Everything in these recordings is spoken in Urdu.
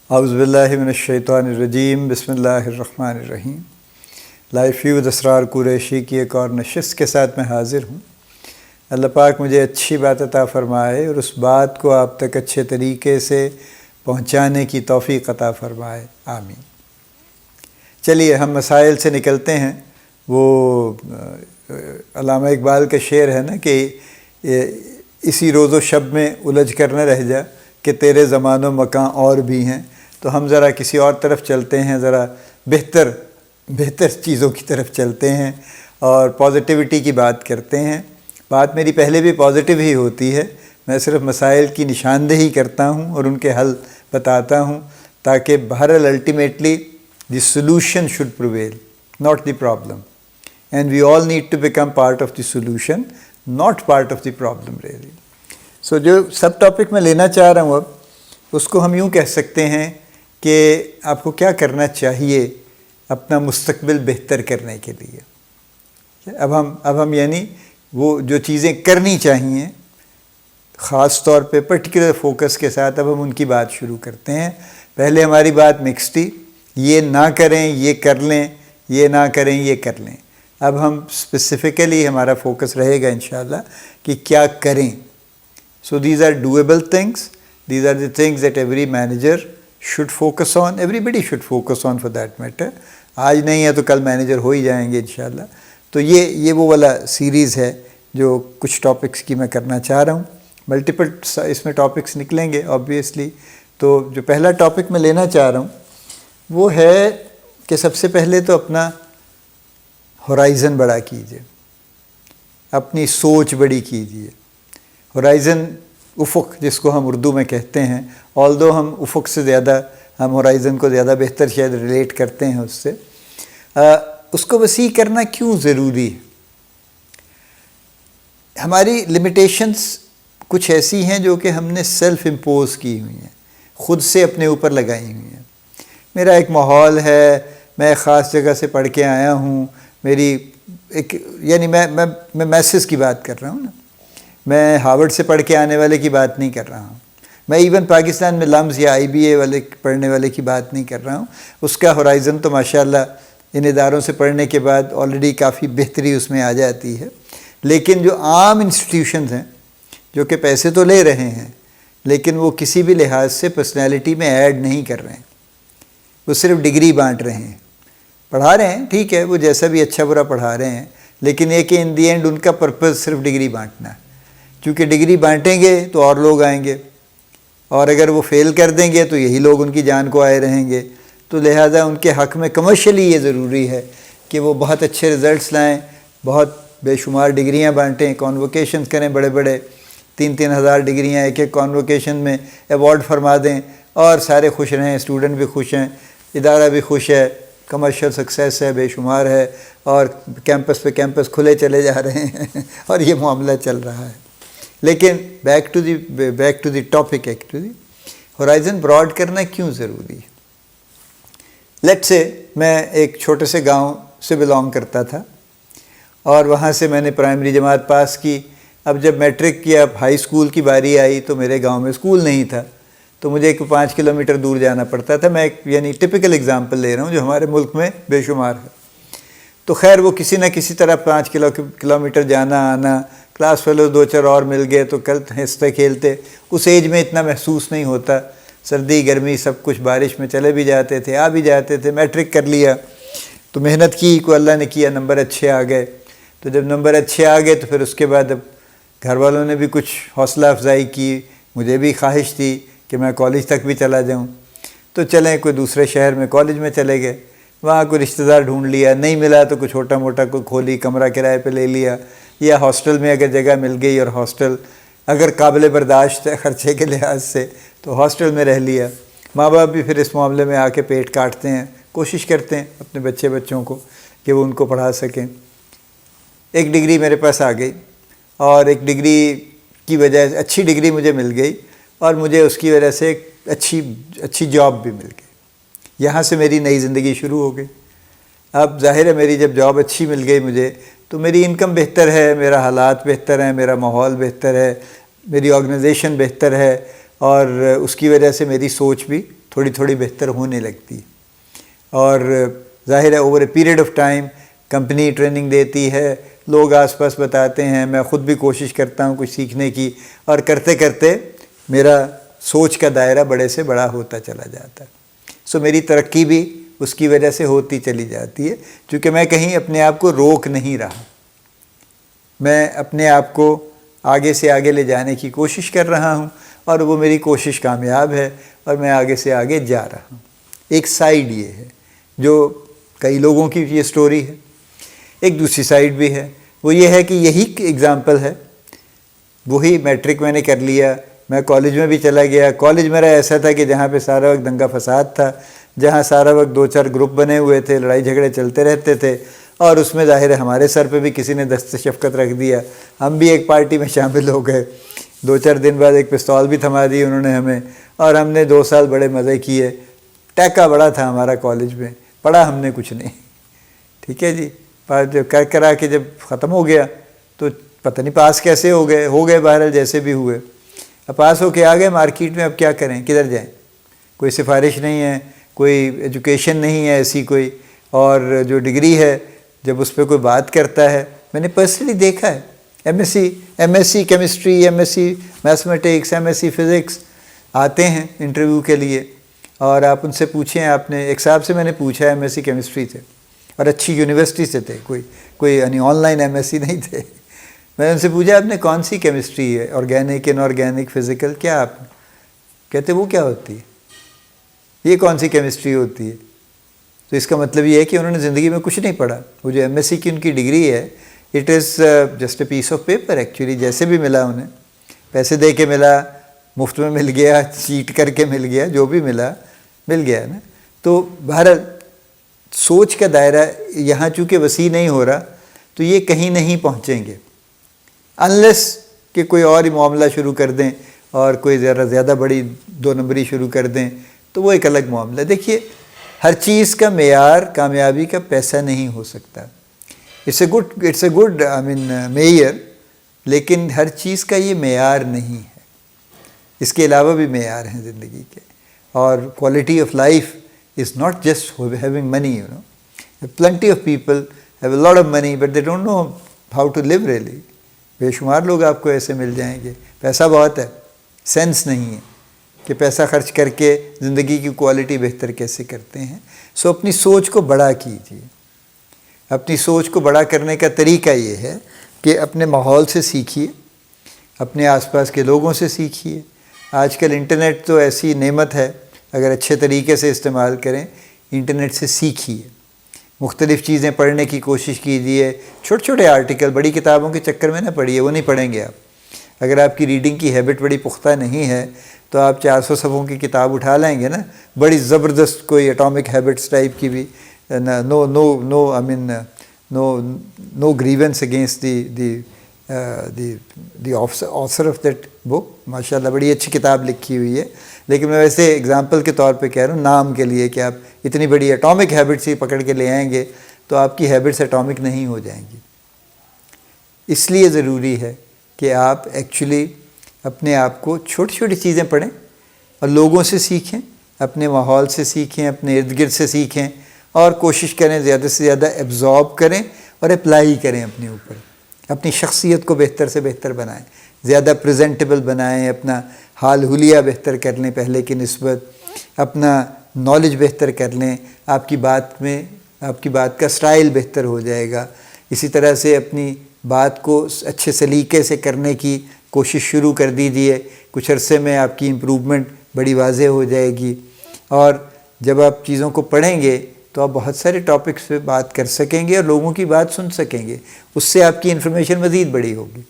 اعوذ باللہ من الشیطان الرجیم، بسم اللہ الرحمن الرحیم۔ لائف فیوز اسرار قریشی کی ایک اور نشست کے ساتھ میں حاضر ہوں۔ اللہ پاک مجھے اچھی بات عطا فرمائے اور اس بات کو آپ تک اچھے طریقے سے پہنچانے کی توفیق عطا فرمائے، آمین۔ چلیے ہم مسائل سے نکلتے ہیں۔ وہ علامہ اقبال کا شعر ہے نا کہ اسی روز و شب میں الجھ کر نہ رہ جا کہ تیرے زمان و مکان اور بھی ہیں۔ تو ہم ذرا کسی اور طرف چلتے ہیں، ذرا بہتر چیزوں کی طرف چلتے ہیں اور پازیٹیوٹی کی بات کرتے ہیں۔ بات میری پہلے بھی پازیٹیو ہی ہوتی ہے، میں صرف مسائل کی نشاندہی کرتا ہوں اور ان کے حل بتاتا ہوں تاکہ بہرحال ultimately the solution should prevail, not the problem, and we all need to become part of the solution, not part of the problem really. So جو سب ٹاپک میں لینا چاہ رہا ہوں اب اس کو ہم یوں کہہ سکتے ہیں کہ آپ کو کیا کرنا چاہیے اپنا مستقبل بہتر کرنے کے لیے۔ اب ہم یعنی وہ جو چیزیں کرنی چاہیے خاص طور پہ پرٹیکولر فوکس کے ساتھ اب ہم ان کی بات شروع کرتے ہیں۔ پہلے ہماری بات مکس تھی، یہ نہ کریں یہ کر لیں، یہ نہ کریں یہ کر لیں۔ اب ہم اسپیسیفکلی ہمارا فوکس رہے گا انشاءاللہ کہ کیا کریں۔ So these are doable things. These are the things that every manager should focus on. Everybody should focus on for that matter. آج نہیں ہے تو کل مینیجر ہو ہی جائیں گے انشاءاللہ۔ تو یہ وہ والا سیریز ہے جو کچھ ٹاپکس کی میں کرنا چاہ رہا ہوں۔ ملٹیپل اس میں ٹاپکس نکلیں گے آبویسلی۔ تو جو پہلا ٹاپک میں لینا چاہ رہا ہوں وہ ہے کہ سب سے پہلے تو اپنا ہورائزن بڑا کیجیے، اپنی سوچ بڑی کیجیے۔ ہورائزن افق جس کو ہم اردو میں کہتے ہیں، although ہم افق سے زیادہ ہم ہورائزن کو زیادہ بہتر شاید ریلیٹ کرتے ہیں اس سے۔ اس کو وسیع کرنا کیوں ضروری ہے؟ ہماری لمیٹیشنز کچھ ایسی ہیں جو کہ ہم نے سیلف امپوز کی ہوئی ہیں، خود سے اپنے اوپر لگائی ہوئی ہیں۔ میرا ایک ماحول ہے، میں خاص جگہ سے پڑھ کے آیا ہوں، میری ایک یعنی میں میسز کی بات کر رہا ہوں نا، میں ہارورڈ سے پڑھ کے آنے والے کی بات نہیں کر رہا ہوں، میں ایون پاکستان میں لمز یا IBA والے پڑھنے والے کی بات نہیں کر رہا ہوں۔ اس کا ہورائزن تو ماشاءاللہ ان اداروں سے پڑھنے کے بعد آلریڈی کافی بہتری اس میں آ جاتی ہے۔ لیکن جو عام انسٹیٹیوشنز ہیں جو کہ پیسے تو لے رہے ہیں لیکن وہ کسی بھی لحاظ سے پرسنالٹی میں ایڈ نہیں کر رہے ہیں، وہ صرف ڈگری بانٹ رہے ہیں، پڑھا رہے ہیں، ٹھیک ہے وہ جیسا بھی اچھا برا پڑھا رہے ہیں، لیکن یہ کہ ان دی اینڈ ان کا پرپز صرف ڈگری بانٹنا ہے۔ چونکہ ڈگری بانٹیں گے تو اور لوگ آئیں گے، اور اگر وہ فیل کر دیں گے تو یہی لوگ ان کی جان کو آئے رہیں گے۔ تو لہٰذا ان کے حق میں کمرشلی یہ ضروری ہے کہ وہ بہت اچھے رزلٹس لائیں، بہت بے شمار ڈگریاں بانٹیں، کانووکیشنز کریں، بڑے بڑے 3-3 ہزار ڈگریاں ایک ایک کانووکیشن میں ایوارڈ فرما دیں، اور سارے خوش رہیں، اسٹوڈنٹ بھی خوش ہیں، ادارہ بھی خوش ہے، کمرشل سکسیس ہے، بے شمار ہے، اور کیمپس پہ کیمپس کھلے چلے جا رہے ہیں اور یہ معاملہ چل رہا ہے۔ لیکن back to the topic actually, horizon broad کرنا کیوں ضروری ہے؟ لیٹ سے میں ایک چھوٹے سے گاؤں سے بلانگ کرتا تھا اور وہاں سے میں نے پرائمری جماعت پاس کی۔ اب جب میٹرک کیا، ہائی اسکول کی باری آئی تو میرے گاؤں میں اسکول نہیں تھا، تو مجھے 5 کلومیٹر دور جانا پڑتا تھا۔ میں ایک یعنی ٹپیکل اگزامپل لے رہا ہوں جو ہمارے ملک میں بے شمار ہے۔ تو خیر وہ کسی نہ کسی طرح 5 کلومیٹر جانا آنا، کلاس فیلو 2-4 اور مل گئے تو ہنستے کھیلتے، اس ایج میں اتنا محسوس نہیں ہوتا، سردی گرمی سب کچھ، بارش میں چلے بھی جاتے تھے، آ بھی جاتے تھے۔ میٹرک کر لیا تو محنت کی کو اللہ نے کیا، نمبر اچھے آ گئے۔ تو جب نمبر اچھے آ گئے تو پھر اس کے بعد اب گھر والوں نے بھی کچھ حوصلہ افزائی کی، مجھے بھی خواہش تھی کہ میں کالج تک بھی چلا جاؤں۔ تو چلیں کوئی دوسرے شہر میں کالج میں چلے گئے، وہاں کوئی رشتہ دار ڈھونڈ لیا، نہیں ملا تو کوئی چھوٹا موٹا کوئی کھولی کمرہ کرائے پہ لے لیا، یا ہاسٹل میں اگر جگہ مل گئی اور ہاسٹل اگر قابل برداشت ہے خرچے کے لحاظ سے تو ہاسٹل میں رہ لیا۔ ماں باپ بھی پھر اس معاملے میں آ کے پیٹ کاٹتے ہیں، کوشش کرتے ہیں اپنے بچوں کو کہ وہ ان کو پڑھا سکیں۔ ایک ڈگری میرے پاس آ گئی اور ایک ڈگری کی وجہ سے اچھی ڈگری مجھے مل گئی اور مجھے اس کی وجہ سے ایک اچھی جاب بھی مل گئی۔ یہاں سے میری نئی زندگی شروع ہو گئی۔ اب ظاہر ہے میری جب جاب اچھی مل گئی مجھے تو میری انکم بہتر ہے، میرا حالات بہتر ہیں، میرا ماحول بہتر ہے، میری آرگنائزیشن بہتر ہے، اور اس کی وجہ سے میری سوچ بھی تھوڑی تھوڑی بہتر ہونے لگتی ہے. اور ظاہر ہے over a period of time company training دیتی ہے, لوگ آس پاس بتاتے ہیں, میں خود بھی کوشش کرتا ہوں کچھ سیکھنے کی, اور کرتے کرتے میرا سوچ کا دائرہ بڑے سے بڑا ہوتا چلا جاتا ہے. سو میری ترقی بھی اس کی وجہ سے ہوتی چلی جاتی ہے, چونکہ میں کہیں اپنے آپ کو روک نہیں رہا, میں اپنے آپ کو آگے سے آگے لے جانے کی کوشش کر رہا ہوں, اور وہ میری کوشش کامیاب ہے اور میں آگے سے آگے جا رہا ہوں. ایک سائیڈ یہ ہے جو کئی لوگوں کی یہ سٹوری ہے. ایک دوسری سائیڈ بھی ہے, وہ یہ ہے کہ یہی ایگزامپل ہے. وہی میٹرک میں نے کر لیا, میں کالج میں بھی چلا گیا. کالج میرا ایسا تھا کہ جہاں پہ سارا وقت دنگا فساد تھا, جہاں سارا وقت 2-4 گروپ بنے ہوئے تھے, لڑائی جھگڑے چلتے رہتے تھے, اور اس میں ظاہر ہے ہمارے سر پہ بھی کسی نے دست شفقت رکھ دیا, ہم بھی ایک پارٹی میں شامل ہو گئے. 2-4 دن بعد ایک پستول بھی تھما دی انہوں نے ہمیں, اور ہم نے 2 سال بڑے مزے کیے. ٹیکا بڑا تھا ہمارا کالج میں, پڑھا ہم نے کچھ نہیں. ٹھیک ہے جی, جب کرا کے جب ختم ہو گیا تو پتہ نہیں پاس کیسے ہو گئے بہرحال جیسے بھی ہوئے. اب پاس ہو کے آ گئے مارکیٹ میں, اب کیا کریں, کدھر جائیں, کوئی سفارش نہیں ہے, کوئی ایجوکیشن نہیں ہے ایسی کوئی, اور جو ڈگری ہے جب اس پہ کوئی بات کرتا ہے, میں نے پرسنلی دیکھا ہے, M S C chemistry, M S C mathematics, M S C physics آتے ہیں انٹرویو کے لیے, اور آپ ان سے پوچھیں. آپ نے ایک صاحب سے میں نے پوچھا ایم ایس سی کیمسٹری سے, اور اچھی یونیورسٹی سے تھے, کوئی یعنی online M S C نہیں تھے. میں نے ان سے پوچھا آپ نے کون سی کیمسٹری ہے, آرگینک, ان آرگینک, فزیکل, کیا آپ نے؟ کہتے وہ کیا ہوتی ہے, یہ کون سی کیمسٹری ہوتی ہے؟ تو اس کا مطلب یہ ہے کہ انہوں نے زندگی میں کچھ نہیں پڑھا. وہ جو ایم ایس سی کی ان کی ڈگری ہے, it is just a piece of paper actually, جیسے بھی ملا انہیں, پیسے دے کے ملا, مفت میں مل گیا, چیٹ کر کے مل گیا, جو بھی مل گیا نا. تو بہرحال سوچ کا دائرہ یہاں چونکہ وسیع نہیں ہو رہا, تو یہ کہیں نہیں پہنچیں گے انلیس کہ کوئی اور ہی معاملہ شروع کر دیں, اور کوئی زیادہ بڑی 2 نمبری شروع کر دیں, تو وہ ایک الگ معاملہ. دیکھیے ہر چیز کا معیار کامیابی کا پیسہ نہیں ہو سکتا. اٹس اے گڈ معیار, لیکن ہر چیز کا یہ معیار نہیں ہے. اس کے علاوہ بھی معیار ہیں زندگی کے, اور quality of life is not just having money, you know. Plenty of people have a lot of money, but they don't know how to live really. بے شمار لوگ آپ کو ایسے مل جائیں گے, پیسہ بہت ہے, سینس نہیں ہے کہ پیسہ خرچ کر کے زندگی کی کوالٹی بہتر کیسے کرتے ہیں. سو اپنی سوچ کو بڑا کیجیے. اپنی سوچ کو بڑا کرنے کا طریقہ یہ ہے کہ اپنے ماحول سے سیکھیے, اپنے آس پاس کے لوگوں سے سیکھیے. آج کل انٹرنیٹ تو ایسی نعمت ہے, اگر اچھے طریقے سے استعمال کریں, انٹرنیٹ سے سیکھیے, مختلف چیزیں پڑھنے کی کوشش کیجیے. چھوٹے آرٹیکل, بڑی کتابوں کے چکر میں نہ پڑھیے, وہ نہیں پڑھیں گے آپ. اگر آپ کی ریڈنگ کی ہیبٹ بڑی پختہ نہیں ہے تو آپ 400 صفحوں کی کتاب اٹھا لیں گے نا, بڑی زبردست کوئی اٹامک ہیبٹس ٹائپ کی بھی, no grievance against the author of that book. ماشاء اللہ بڑی اچھی کتاب لکھی ہوئی ہے, لیکن میں ویسے اگزامپل کے طور پہ کہہ رہا ہوں, نام کے لیے, کہ آپ اتنی بڑی اٹامک ہیبٹس ہی پکڑ کے لے آئیں گے تو آپ کی ہیبٹس اٹامک نہیں ہو جائیں گی. اس لیے ضروری ہے کہ آپ ایکچولی اپنے آپ کو چھوٹی چیزیں پڑھیں اور لوگوں سے سیکھیں, اپنے ماحول سے سیکھیں, اپنے ارد گرد سے سیکھیں, اور کوشش کریں زیادہ سے زیادہ ایبزارب کریں اور اپلائی کریں اپنے اوپر. اپنی شخصیت کو بہتر سے بہتر بنائیں, زیادہ پریزنٹیبل بنائیں, اپنا حال حلیہ بہتر کر لیں پہلے کی نسبت, اپنا نالج بہتر کر لیں, آپ کی بات کا سٹائل بہتر ہو جائے گا. اسی طرح سے اپنی بات کو اچھے سلیقے سے کرنے کی کوشش شروع کر دیجیے. کچھ عرصے میں آپ کی امپروومنٹ بڑی واضح ہو جائے گی, اور جب آپ چیزوں کو پڑھیں گے تو آپ بہت سارے ٹاپکس پہ بات کر سکیں گے اور لوگوں کی بات سن سکیں گے. اس سے آپ کی انفارمیشن مزید بڑی ہوگی,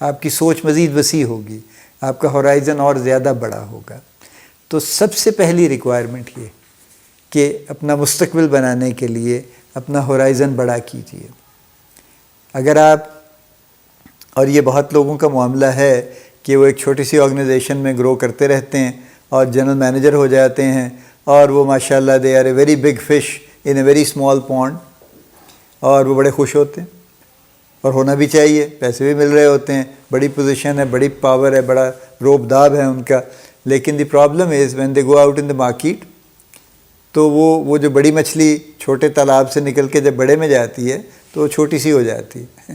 آپ کی سوچ مزید وسیع ہوگی, آپ کا ہورائزن اور زیادہ بڑا ہوگا. تو سب سے پہلی ریکوائرمنٹ یہ کہ اپنا مستقبل بنانے کے لیے اپنا ہورائزن بڑا کیجیے. اگر آپ, اور یہ بہت لوگوں کا معاملہ ہے کہ وہ ایک چھوٹی سی آرگنائزیشن میں گرو کرتے رہتے ہیں اور جنرل مینیجر ہو جاتے ہیں, اور وہ ماشاءاللہ they are a very big fish in a very small pond, اور وہ بڑے خوش ہوتے ہیں, اور ہونا بھی چاہیے, پیسے بھی مل رہے ہوتے ہیں, بڑی پوزیشن ہے, بڑی پاور ہے, بڑا روب داب ہے ان کا, لیکن the problem is when they go out in the market, تو وہ جو بڑی مچھلی چھوٹے تالاب سے نکل کے جب بڑے میں جاتی ہے تو وہ چھوٹی سی ہو جاتی ہے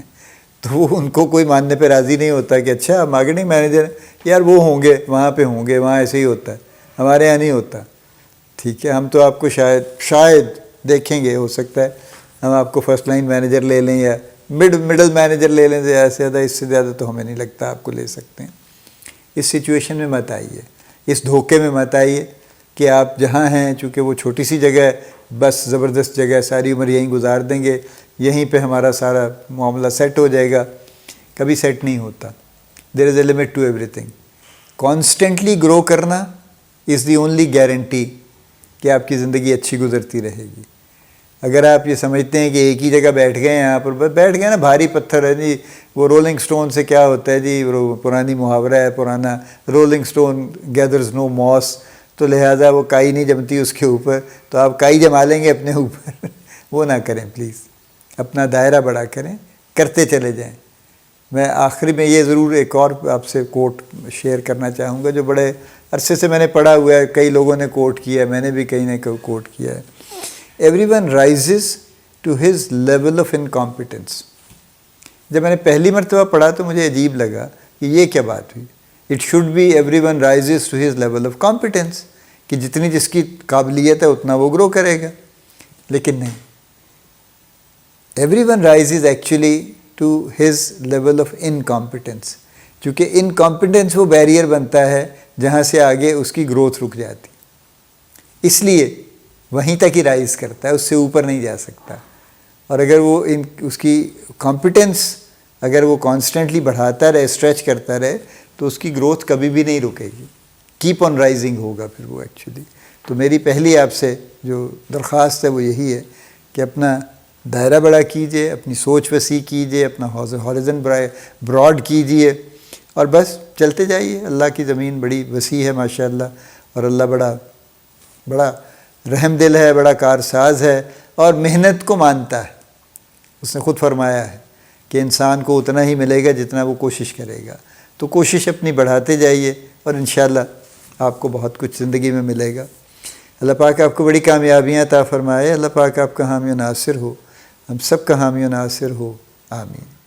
تو وہ ان کو کوئی ماننے پہ راضی نہیں ہوتا کہ اچھا مارکیٹنگ مینیجر یار وہ ہوں گے وہاں پہ ہوں گے، وہاں ایسے ہی ہوتا ہے، ہمارے یہاں نہیں ہوتا. ٹھیک ہے، ہم تو آپ کو شاید دیکھیں گے، ہو سکتا ہے ہم آپ کو فرسٹ لائن مینیجر لے لیں یا مڈل مینیجر لے لیں، زیادہ سے زیادہ، اس سے زیادہ تو ہمیں نہیں لگتا آپ کو لے سکتے ہیں. اس سچویشن میں مت آئیے، اس دھوکے میں مت آئیے کہ آپ جہاں ہیں، چونکہ وہ چھوٹی سی جگہ ہے، بس زبردست جگہ ہے، ساری عمر یہیں گزار دیں گے، یہیں پہ ہمارا سارا معاملہ سیٹ ہو جائے گا. کبھی سیٹ نہیں ہوتا. There is a limit to ایوری تھنگ. کانسٹنٹلی گرو کرنا از دی اونلی گارنٹی کہ آپ کی زندگی اچھی گزرتی رہے گی. اگر آپ یہ سمجھتے ہیں کہ ایک ہی جگہ بیٹھ گئے ہیں، یہاں پر بیٹھ گئے نا، بھاری پتھر ہے جی، وہ رولنگ سٹون سے کیا ہوتا ہے جی، وہ پرانی محاورہ ہے پرانا، رولنگ سٹون گیدرز نو موس، تو لہٰذا وہ کائی نہیں جمتی اس کے اوپر، تو آپ کائی جما لیں گے اپنے اوپر وہ نہ کریں پلیز. اپنا دائرہ بڑا کریں، کرتے چلے جائیں. میں آخری میں یہ ضرور ایک اور آپ سے کوٹ شیئر کرنا چاہوں گا جو بڑے عرصے سے میں نے پڑھا ہوا ہے، کئی لوگوں نے کوٹ کیا ہے، میں نے بھی کہیں نہ کہیں کوٹ کیا ہے. Everyone rises to his level of incompetence. جب میں نے پہلی مرتبہ پڑھا تو مجھے عجیب لگا کہ یہ کیا بات ہوئی. It should be everyone rises to his level of competence, کہ جتنی جس کی قابلیت ہے اتنا وہ گرو کرے گا. لیکن نہیں، everyone rises actually to his level of incompetence, چونکہ انکمپیٹنس وہ بیریئر بنتا ہے جہاں سے آگے اس کی گروتھ رک جاتی، اس لیے وہیں تک ہی رائز کرتا ہے، اس سے اوپر نہیں جا سکتا. اور اگر وہ اس کی کمپیٹنس اگر وہ کانسٹنٹلی بڑھاتا رہے، اسٹریچ کرتا رہے، تو اس کی گروتھ کبھی بھی نہیں رکے گی، کیپ آن رائزنگ ہوگا پھر وہ ایکچولی. تو میری پہلی آپ سے جو درخواست ہے وہ یہی ہے کہ اپنا دائرہ بڑا کیجئے، اپنی سوچ وسیع کیجئے، اپنا ہارزن براڈ کیجئے، اور بس چلتے جائیے. اللہ کی زمین بڑی وسیع ہے ماشاءاللہ، اور اللہ بڑا رحم دل ہے، بڑا کارساز ہے، اور محنت کو مانتا ہے. اس نے خود فرمایا ہے کہ انسان کو اتنا ہی ملے گا جتنا وہ کوشش کرے گا. تو کوشش اپنی بڑھاتے جائیے، اور انشاءاللہ آپ کو بہت کچھ زندگی میں ملے گا. اللہ پاک آپ کو بڑی کامیابیاں عطا فرمائے. اللہ پاک آپ کا حامی و ناصر ہو، ہم سب کا حامی و ناصر ہو. آمین.